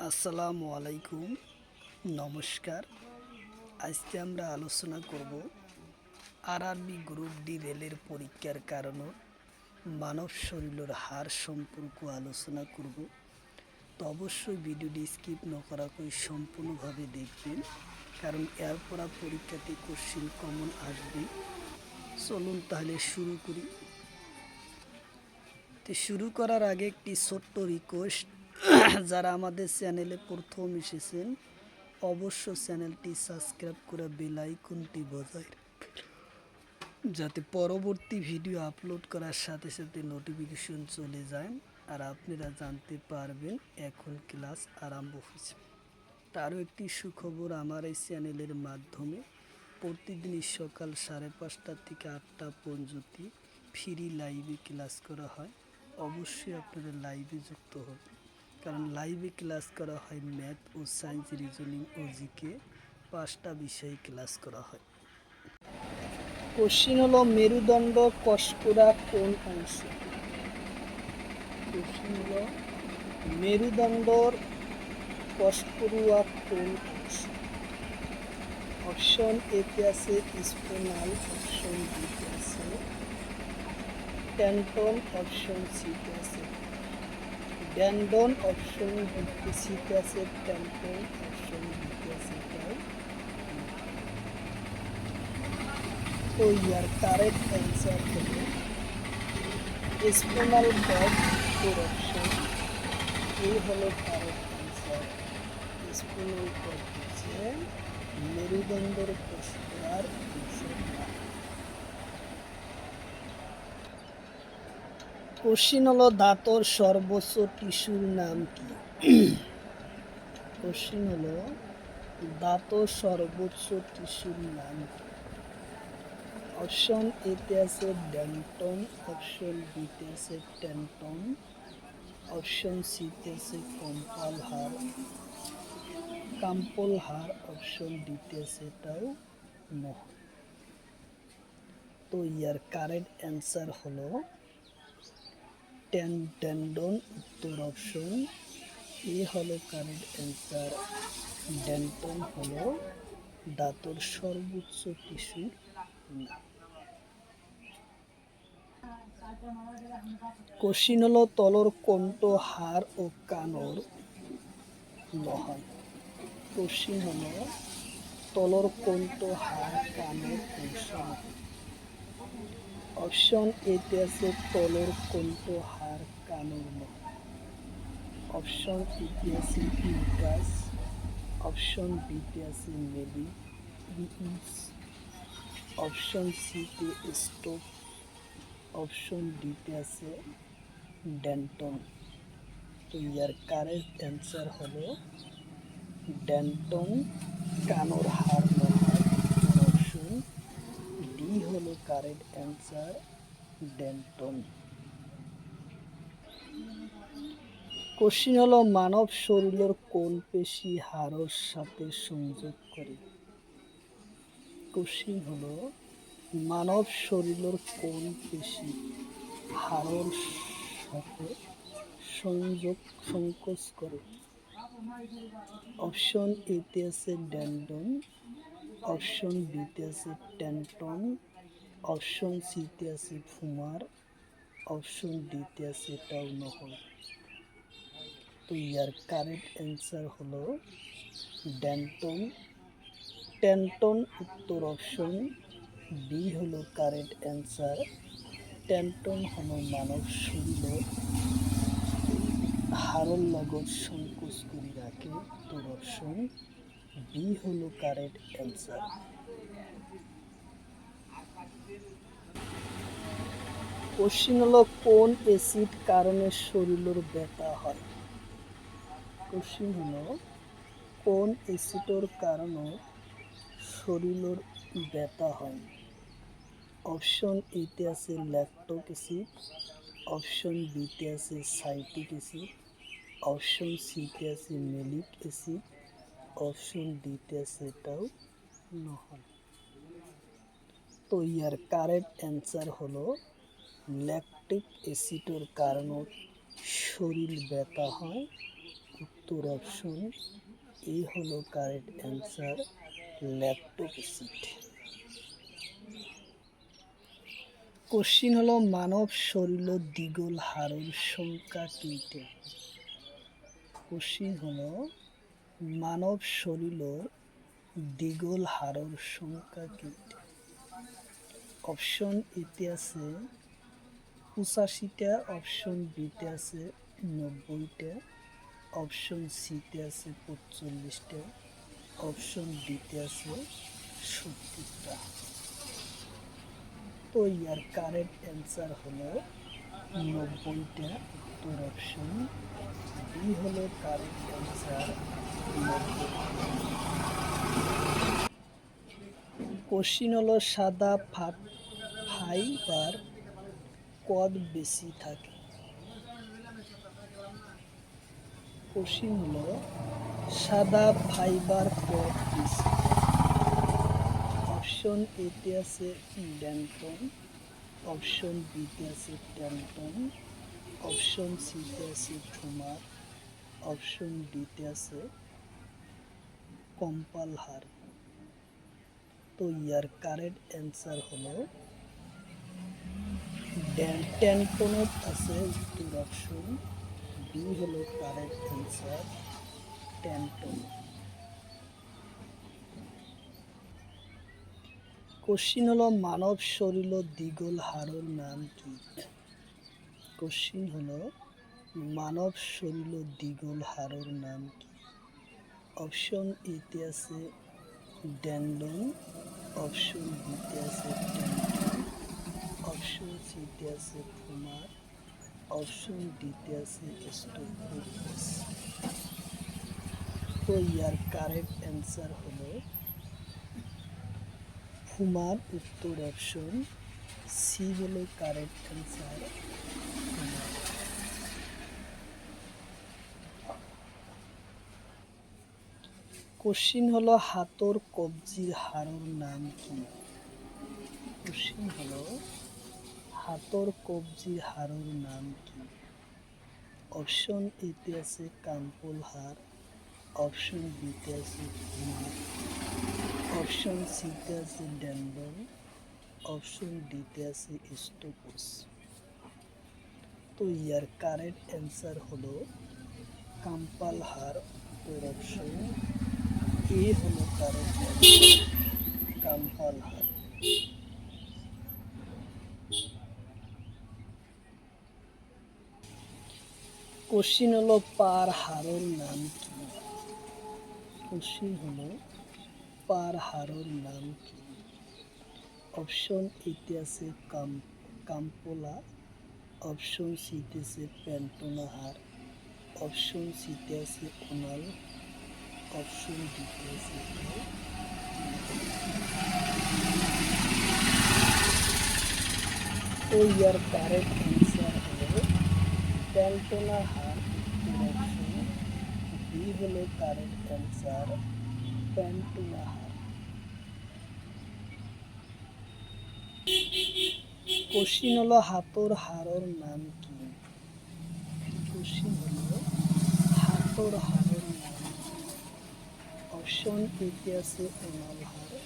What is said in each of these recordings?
আসসালামু আলাইকুম, নমস্কার। আজকে আমরা আলোচনা করব আরআরবি গ্রুপ ডি রেলের পরীক্ষার কারণ মানব শরীরের হার সম্পর্ক আলোচনা করব। তো অবশ্যই ভিডিওটি স্কিপ না করা করে সম্পূর্ণভাবে দেখবেন, কারণ এরপর পরীক্ষাতে কোশ্চিন কমন আসবে। চলুন তাহলে শুরু করি। তো শুরু করার আগে একটি ছোট্ট রিকোয়েস্ট, যারা আমাদের চ্যানেলে প্রথম এসেছেন অবশ্য চ্যানেলটি সাবস্ক্রাইব করে বেল আইকনটি বজায় যাতে পরবর্তী ভিডিও আপলোড করার সাথে সাথে নোটিফিকেশন চলে যায় আর আপনারা জানতে পারবেন এখন ক্লাস আরম্ভ হয়েছে। তারও একটি সুখবর, আমার এই চ্যানেলের মাধ্যমে প্রতিদিনই সকাল 5:30 থেকে 8টা পর্যন্ত ফ্রি লাইভে ক্লাস করা হয়। অবশ্যই আপনারা লাইভে যুক্ত হবেন, কারণ লাইভে ক্লাস করা হয় ম্যাথ ও সায়েন্স, রিজনিং ও জিকে 5টা বিষয়ে ক্লাস করা হয়। কোশ্চিন হলো মেরুদণ্ড কস্কুরা কোন অংশ? কোশ্চিন হলো মেরুদণ্ডর কস্কুরুয়া কোন অংশ? অপশন এতে আছে স্পোনাল, অপশন বিতে আছে টেন্টন, অপশন সিতে আছে ড্যান্ডন, অপশন সিতে আছে টেন্টন, অপশন বিতে আছে টাই। তো ইয়ার কারেক্ট অ্যান্সার হলো স্পোনাল কর্ড, ফোর অপশন এই হলো কারেক্ট অ্যান্সার। স্পোনাল কর্ড হচ্ছে মেরুদণ্ডের কোষপ্রার অংশ। কোশ্চিন হলো দাঁতর সর্বোচ্চ টিস্যুর নাম কি? কোশ্চিন হলো দাঁতর সর্বোচ্চ টিস্যুর নাম কি? অপশন এতে আছে ডেন্টন, অপশন বিতে আছে টেন্টন, অপশন সিতে আছে কাম্পল হার, অপশন ডিতে আছে এটাও নহর। তো ইয়ার কারেক্ট অ্যান্সার হলো টেন্ডন, উত্তর অপশন এ হলো কারেক্ট অ্যান্সার। ডেন্টন হলো দাঁতর সর্বোচ্চ টিস্যুর নাম। কোশ্চিন হলো তলর কণ্ঠ হাড় ও কানর নয়। কোশ্চিন হলো তলর কণ্ঠ হাড় কানের অংশ। অপশন এতে আছে তলর কণ্ঠ হাড় কানের নয়, অপশন এতে আছে ইউকাস, অপশন বিতে আছে মেলিউস, অপশন সিতে স্টোপ, অপশন ডিতে আছে ডেন্টন। তো ইয়ার কারেক্ট অ্যান্সার হলো ডেন্টন, কানর হাড় নয়, অপশন ডি হলো কারেক্ট অ্যান্সার, ডেন্টন। কোশ্চিন হলো মানব শরীরের কোন পেশি হাড়ের সাথে সংযোগ করে? কোশ্চিন হলো মানব শরীরের কোন পেশি হাড়ের সাথে সংকোচ করে? অপশন এতে আছে ডেন্ডন, অপশন বিতে আছে টেন্টন, অপশন সিতে আছে ফুমার, অপশন ডিতে আছে টাউনহল। তো ইয়ার কারেক্ট অ্যান্সার হলো ডেন্টন, টেন্টন, উত্তর অপশন বি হলো কারেক্ট অ্যান্সার। টেন্টন হলো মানব শরীরের হাড়ের লগত সংকোচ করে রাখে, উত্তর অপশন বি হলো কারেক্ট অ্যান্সার। কোশ্চিন হলো কোন অ্যাসিড কারণে শরীরের ব্যথা হয়? কোশ্চিন হলো কোন অ্যাসিডের কারণে শরীরের ব্যথা হয়? অপশন এতে আছে ল্যাকটিক অ্যাসিড, অপশন বিতে আছে সাইট্রিক অ্যাসিড, অপশন সিতে আছে মেলিক অ্যাসিড, অপশন ডিতে আছে এটাও নহল। তো ইয়ার কারেক্ট অ্যান্সার হলো ল্যাকটিক অ্যাসিডের কারণে শরীর ব্যথা হয়, উত্তর অপশন এ হলো কারেক্ট অ্যান্সার, ল্যাকটোপ্যাসিড। কোশ্চিন হলো মানব শরীর দ্বিগুণ হাড়ের সংখ্যা কয়টি? কোশ্চিন হলো মানব শরীর দ্বিগুণ হাড়ের সংখ্যা কয়টি? অপশন এতে আছে 85টা, অপশন বিতে আছে 90টা, অপশন সিতে আছে 45টা, অপশন ডিতে আছে 70টা। তো ইয়ার কারেক্ট অ্যান্সার হলো 90টা, উত্তর অপশন বি হলো কারেক্ট অ্যান্সার, 90টা। কোশ্চিন হলো সাদা ফাইবার কত বেশি থাকে? কোশ্চিন হলো সাদা ফাইবার কত বেশি? অপশন এতে আছে ড্যান্টন, অপশন বিতে আছে ট্যান্টন, অপশন সিতে আছে ফুমার, অপশন ডিতে আছে কম্পালহার। তো ইয়ার কারেক্ট অ্যান্সার হলো ট্যান্টনত আছে, উত্তর অপশন বি হলো কারেক্ট অ্যান্সার, ট্যান্টন। কোশ্চিন হলো মানব শরীর দ্বিগুণ হাড়ের নাম কি? কোশ্চিন হলো মানব শরীর দ্বিগুণ হাড়ের নাম কি? অপশন এতে আছে ড্যান্ডন, অপশন বিতে আছে ট্যান্টন, অপশন সিতে আছে ফুমার, অপশন ডিতে আছে স্টোকোপাস। তো ইয়ার কারেক্ট অ্যান্সার হলো ফুমার, উত্তর অপশন সি হলো কারেক্ট অ্যান্সার, ফুমার। কোশ্চিন হলো হাতর কবজির হাড়ের নাম কি? কোশ্চিন হলো হাতর কবজির হাড়ের নাম কি? অপশন এতে আছে কাম্পল হাড়, অপশন বিতে আছে ফুমার, অপশন সিতে আছে ড্যান্ডন, অপশন ডিতে আছে স্টোকোস। তো ইয়ার কারেক্ট অ্যান্সার হলো কাম্পাল হাড়, উত্তর অপশন এ হলো কারেক্ট অ্যান্সার, কাম্পাল হাড়। কোশ্চিন হলো পার হাড়ের নাম কি? কোশ্চিন হলো পার হাড়ের নাম কি? অপশন এতে আছে কাম্পোলা, অপশন সিতে আছে প্যান্টোনা হাড়, অপশন সিতে আছে ওনাল, অপশন ডিতে আছে তো ইয়ার কারেক্ট অ্যান্সার হলো প্যান্টোনা হাড়, অপশন বি হলো কারেক্ট অ্যান্সার, প্যান্টোনা হাড়। কোশ্চিন হলো হাতর হাড়ের নাম কি? কোশ্চিন হলো হাতর হাড়ের নাম কি? অপশন এতে আছে ওনাল হাড়,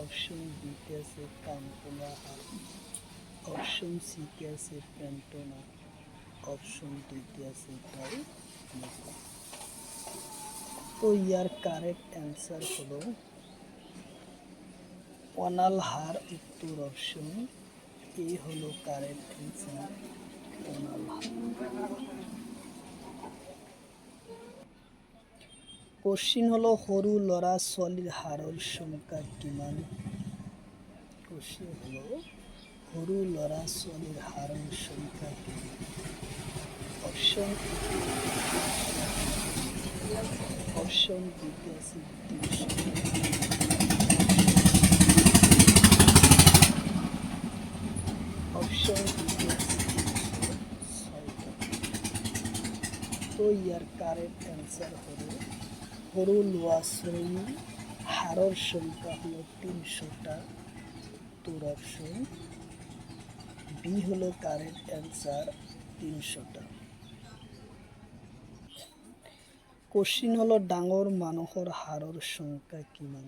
অপশন বিতে আছে কাম্পোলা হাড়, অপশন সিতে আছে প্যান্টোনা, অপশন ডিতে আছে টাইনেকা। তো ইয়ার কারেক্ট অ্যান্সার হলো ওনাল হাড়, উত্তর অপশন এ হলো কারেক্ট অ্যান্সার, ওনাল হাড়। কোশ্চিন হলো সৰু ল'ৰা ছোৱালীৰ হাড়ৰ সংখ্যা কিমান? কোশ্চিন হলো সৰু ল'ৰা ছোৱালীৰ হাড়ৰ সংখ্যা কিমান? অপশন বিতে আছে 300টা, অপশন ডিতে আছে 306টা। তো ইয়ার কারেক্ট অ্যান্সার হলো সৰু ল'ৰা ছোৱালীৰ হাড়ৰ সংখ্যা হলো 300টা, উত্তর অপশন বি হলো কারেক্ট অ্যান্সার, 300টা। কোশ্চিন হলো ডাঙর মানুহৰ হাড়ৰ সংখ্যা কিমান?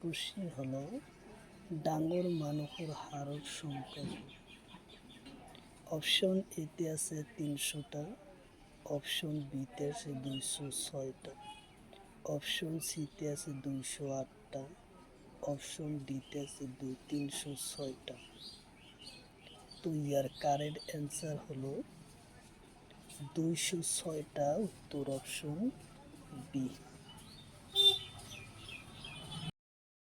কোশ্চিন হলো ডাঙর মানুহৰ হাড়ৰ সংখ্যা কিমান? অপশন এতে আছে 300টা, অপশন বিতে আছে 206টা, অপশন সিতে আছে 208টা, অপশন ডিতে আছে 306টা। তো ইয়ার কারেক্ট অ্যান্সার হলো 206টা, উত্তর অপশন বি।